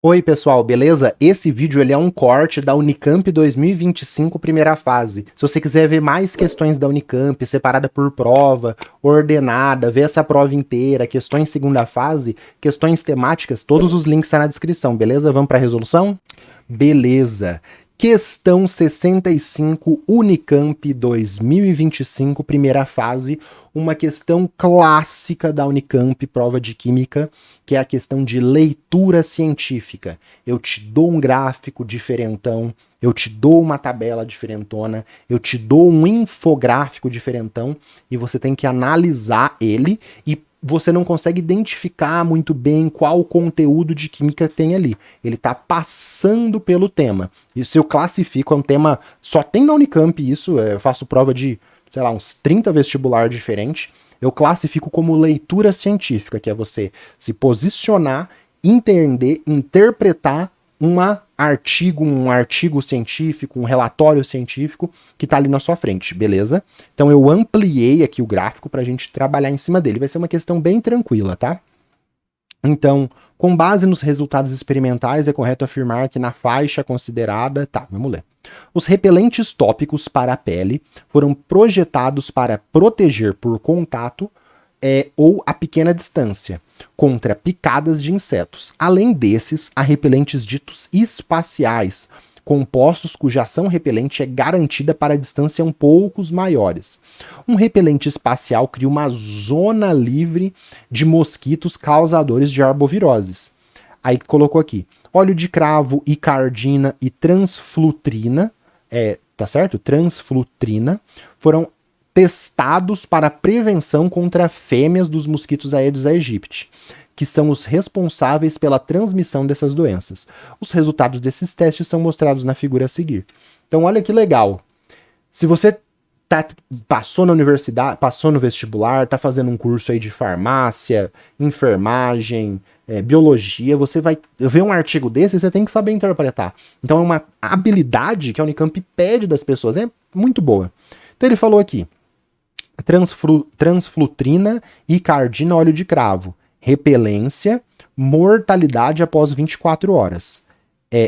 Oi pessoal, beleza? Esse vídeo ele é um corte da Unicamp 2025 primeira fase. Se você quiser ver mais questões da Unicamp, separada por prova, ordenada, ver essa prova inteira, questões segunda fase, questões temáticas, todos os links estão na descrição, beleza? Vamos para a resolução? Beleza. Questão 65, Unicamp 2025, primeira fase, uma questão clássica da Unicamp, prova de química, que é a questão de leitura científica. Eu te dou um gráfico diferentão, eu te dou uma tabela diferentona, eu te dou um infográfico diferentão, e você tem que analisar ele e você não consegue identificar muito bem qual conteúdo de química tem ali. Ele está passando pelo tema. Isso eu classifico, é um tema, só tem na Unicamp isso, eu faço prova de, sei lá, uns 30 vestibular diferentes. Eu classifico como leitura científica, que é você se posicionar, entender, interpretar um artigo científico, um relatório científico que está ali na sua frente, beleza? Então eu ampliei aqui o gráfico para a gente trabalhar em cima dele. Vai ser uma questão bem tranquila, tá? Então, com base nos resultados experimentais, é correto afirmar que na faixa considerada... Tá, vamos ler. Os repelentes tópicos para a pele foram projetados para proteger por contato ou a pequena distância, contra picadas de insetos. Além desses, há repelentes ditos espaciais, compostos cuja ação repelente é garantida para distância um pouco maiores. Um repelente espacial cria uma zona livre de mosquitos causadores de arboviroses. Aí colocou aqui, óleo de cravo, icardina e transflutrina, tá certo? Transflutrina, foram testados para prevenção contra fêmeas dos mosquitos Aedes aegypti, que são os responsáveis pela transmissão dessas doenças. Os resultados desses testes são mostrados na figura a seguir. Então, olha que legal. Se você passou na universidade, passou no vestibular, está fazendo um curso aí de farmácia, enfermagem, biologia, você vai ver um artigo desse e você tem que saber interpretar. Então, é uma habilidade que a Unicamp pede das pessoas. É muito boa. Então, ele falou aqui, transflutrina, icardina, óleo de cravo. Repelência, mortalidade após 24 horas.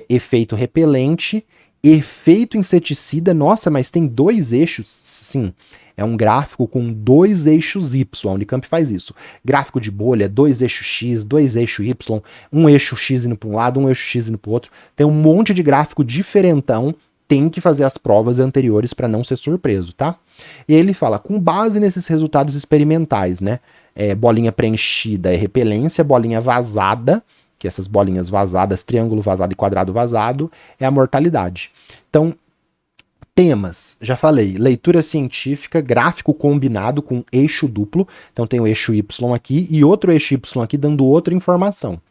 Efeito repelente, efeito inseticida. Nossa, mas tem dois eixos? Sim, é um gráfico com dois eixos Y. A Unicamp faz isso. Gráfico de bolha, dois eixos X, dois eixos Y, um eixo X indo para um lado, um eixo X indo para o outro. Tem um monte de gráfico diferentão. Tem que fazer as provas anteriores para não ser surpreso, tá? E ele fala, com base nesses resultados experimentais, né? Bolinha preenchida é repelência, bolinha vazada, que essas bolinhas vazadas, triângulo vazado e quadrado vazado, é a mortalidade. Então, temas, já falei, leitura científica, gráfico combinado com eixo duplo, então tem o eixo Y aqui e outro eixo Y aqui dando outra informação.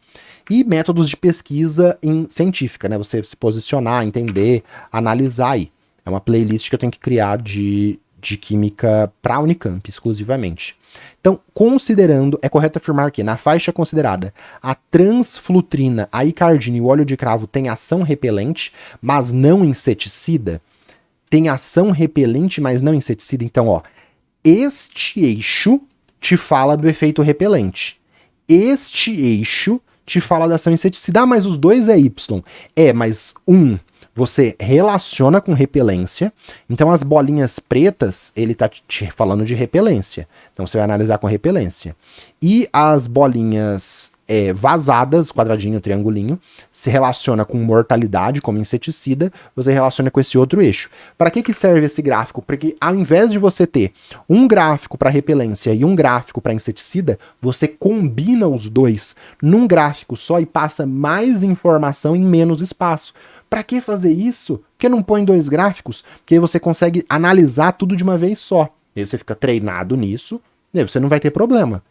E métodos de pesquisa científica, né? Você se posicionar, entender, analisar aí. É uma playlist que eu tenho que criar de química para a Unicamp, exclusivamente. Então, considerando, é correto afirmar que na faixa considerada a transflutrina, a icardina e o óleo de cravo têm ação repelente, mas não inseticida. Tem ação repelente, mas não inseticida. Então, ó, este eixo te fala do efeito repelente. Este eixo te fala da ação inseticida. Ah, mas os dois é Y. Mas você relaciona com repelência. Então as bolinhas pretas, ele tá te falando de repelência. Então você vai analisar com repelência. E as bolinhas vazadas, quadradinho, triangulinho, se relaciona com mortalidade, como inseticida, você relaciona com esse outro eixo. Para que serve esse gráfico? Porque ao invés de você ter um gráfico para repelência e um gráfico para inseticida, você combina os dois num gráfico só e passa mais informação em menos espaço. Para que fazer isso? Porque não põe dois gráficos? Porque aí você consegue analisar tudo de uma vez só. E aí você fica treinado nisso, e aí você não vai ter problema.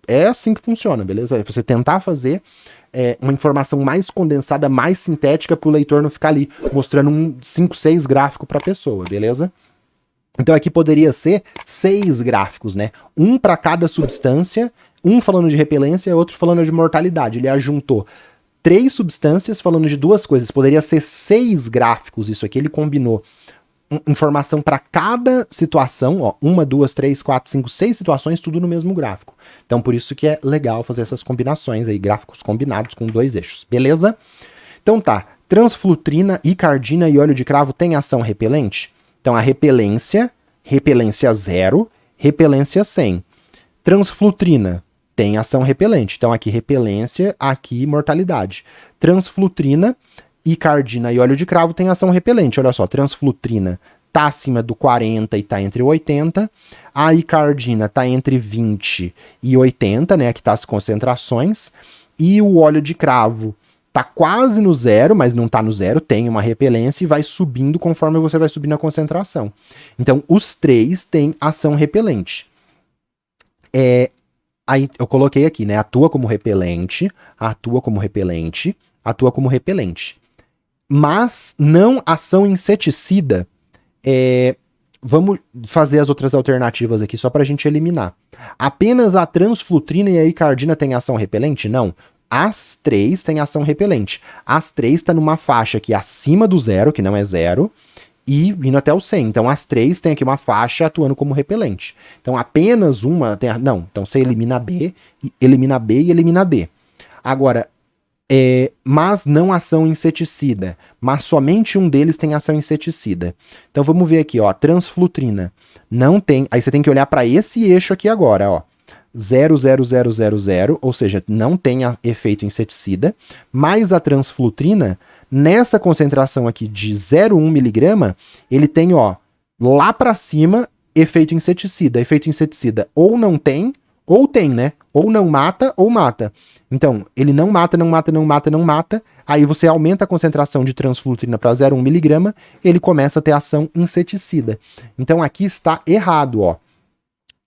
É assim que funciona, beleza? É você tentar fazer uma informação mais condensada, mais sintética, para o leitor não ficar ali mostrando 5, 6 gráficos para a pessoa, beleza? Então aqui poderia ser 6 gráficos, né? Um para cada substância, um falando de repelência e outro falando de mortalidade. Ele ajuntou 3 substâncias falando de 2 coisas. Poderia ser 6 gráficos isso aqui, ele combinou informação para cada situação, ó, 1, 2, 3, 4, 5, 6 situações, tudo no mesmo gráfico. Então, por isso que é legal fazer essas combinações aí, gráficos combinados com 2 eixos, beleza? Então tá, transflutrina, icardina e óleo de cravo tem ação repelente? Então, a repelência 0, repelência 100. Transflutrina tem ação repelente. Então, aqui repelência, aqui mortalidade. Transflutrina, icardina e óleo de cravo tem ação repelente. Olha só, transflutrina tá acima do 40 e tá entre 80. A icardina tá entre 20 e 80, né? Aqui tá as concentrações. E o óleo de cravo tá quase no zero, mas não tá no zero, tem uma repelência e vai subindo conforme você vai subindo a concentração. Então, os 3 têm ação repelente. Aí eu coloquei aqui, né? Atua como repelente, atua como repelente, atua como repelente. Mas não ação inseticida. Vamos fazer as outras alternativas aqui só para a gente eliminar. Apenas a transflutrina e a icardina têm ação repelente? Não. As 3 têm ação repelente. As 3 estão numa faixa aqui acima do zero, que não é zero, e indo até o 100. Então, as 3 têm aqui uma faixa atuando como repelente. Então, apenas uma tem... Não, então você elimina B e elimina D. Agora, mas não ação inseticida. Mas somente um deles tem ação inseticida. Então, vamos ver aqui, ó. Transflutrina não tem... Aí você tem que olhar para esse eixo aqui agora, ó. 0, 0, 0, 0, 0, ou seja, não tem efeito inseticida, mas a transflutrina, nessa concentração aqui de 0,1 miligrama, ele tem, ó, lá para cima, efeito inseticida. Efeito inseticida ou não tem, ou tem, né? Ou não mata, ou mata. Então, ele não mata, não mata, não mata, não mata, aí você aumenta a concentração de transflutrina para 0,1 miligrama, ele começa a ter ação inseticida. Então, aqui está errado, ó.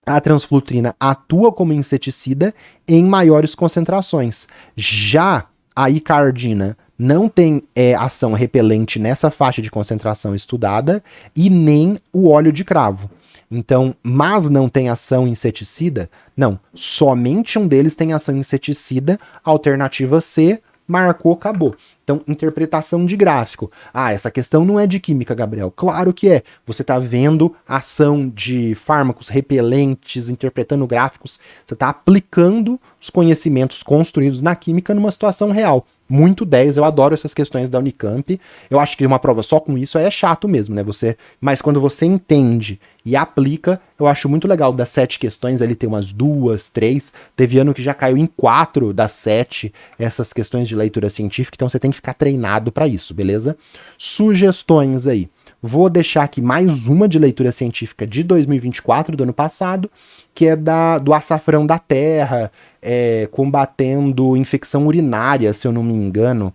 A transflutrina atua como inseticida em maiores concentrações. Já a icardina não tem ação repelente nessa faixa de concentração estudada e nem o óleo de cravo. Então, mas não tem ação inseticida? Não, somente um deles tem ação inseticida, alternativa C, marcou, acabou. Então, interpretação de gráfico. Ah, essa questão não é de química, Gabriel. Claro que é. Você está vendo ação de fármacos repelentes, interpretando gráficos. Você está aplicando os conhecimentos construídos na química numa situação real. Muito 10, eu adoro essas questões da Unicamp. Eu acho que uma prova só com isso é chato mesmo, né? Mas quando você entende e aplica, eu acho muito legal. Das 7 questões, ele tem umas 2, 3. Teve ano que já caiu em 4 das 7 essas questões de leitura científica, então você tem que ficar treinado para isso, beleza? Sugestões aí. Vou deixar aqui mais uma de leitura científica de 2024, do ano passado, que é do açafrão da terra, combatendo infecção urinária, se eu não me engano.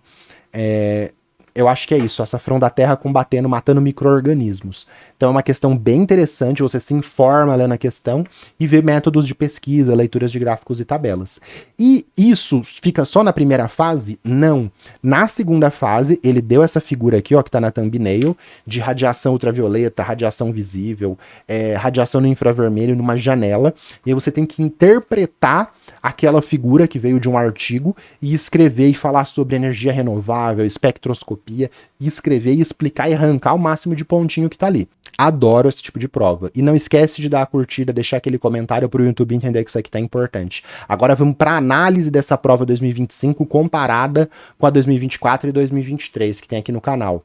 Eu acho que é isso, açafrão da terra combatendo, matando micro-organismos. Então é uma questão bem interessante, você se informa lendo a questão e vê métodos de pesquisa, leituras de gráficos e tabelas. E isso fica só na primeira fase? Não. Na segunda fase, ele deu essa figura aqui, ó, que tá na thumbnail, de radiação ultravioleta, radiação visível, radiação no infravermelho numa janela, e aí você tem que interpretar aquela figura que veio de um artigo e escrever e falar sobre energia renovável, espectroscopia, e escrever e explicar e arrancar o máximo de pontinho que tá ali. Adoro esse tipo de prova. E não esquece de dar a curtida, deixar aquele comentário pro YouTube entender que isso aqui tá importante. Agora vamos para análise dessa prova 2025 comparada com a 2024 e 2023 que tem aqui no canal.